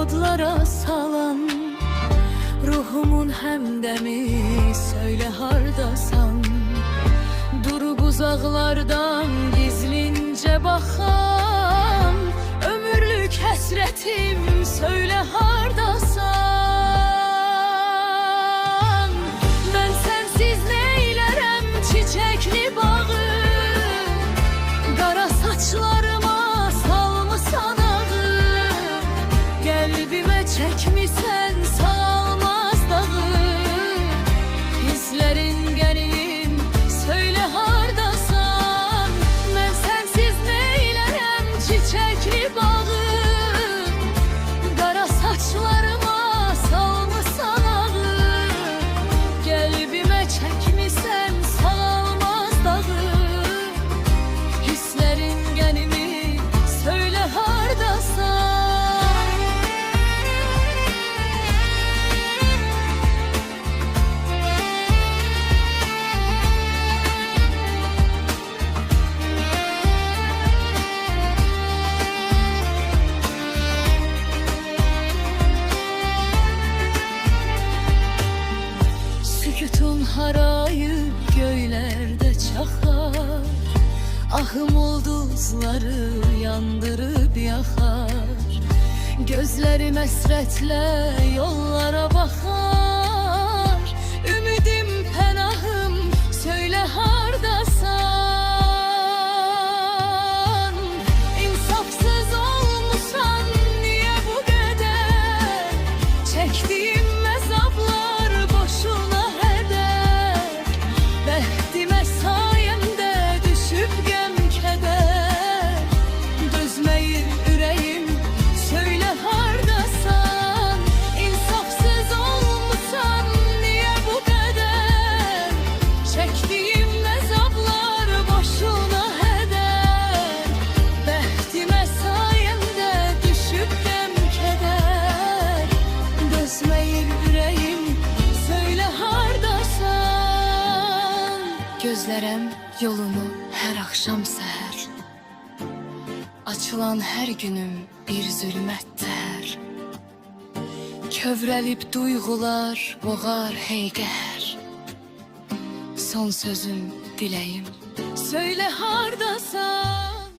yadlara salan, ruhumun həmdəmi, söyle hardasan. Durub uzaqlardan gizlince baxan, ömürlük həsrətim, söyle hardasan. Mən sənsiz neylərəm çiçəkli bağı, qara saçlarıma salmısan ağı, qəlbimə çəkmisən sağalmaz dağı. Hislərin gənim, söyle hardasan. Mən sənsiz neylərəm çiçəkli bağı, qara saçlarıma salmısan ağı, qəlbimə çəkmisən sağalmaz dağı. Hislərin gənimi, söyle hardasan. Sükutun harayı göylerde çakar, ahım ulduzları yandırıp yakar. Gözlerim esretle yollara bakar, ümidim penahım, söyle hardasan. İnsafsız olmuşsan niye bu kadar, çektiğim mezaplar boşuna heder. Bəxtimə sayəmdə düşüb qəm kədər, dözməyir ürəyim, söyle hardasan. İnsafsız olmuşsan niye bu kadar, çektiğim mezaplar boşuna heder. Bəxtimə sayəmdə düşüb qəm kədər, dözməyir ürəyim, söyle hardasan. Gözlərəm yolunu hər axşam səhər, açılan hər günüm bir zülmətlər. Kövrəlib duyğular boğar hey qəhər, son sözüm, diləyim, söyle hardasan.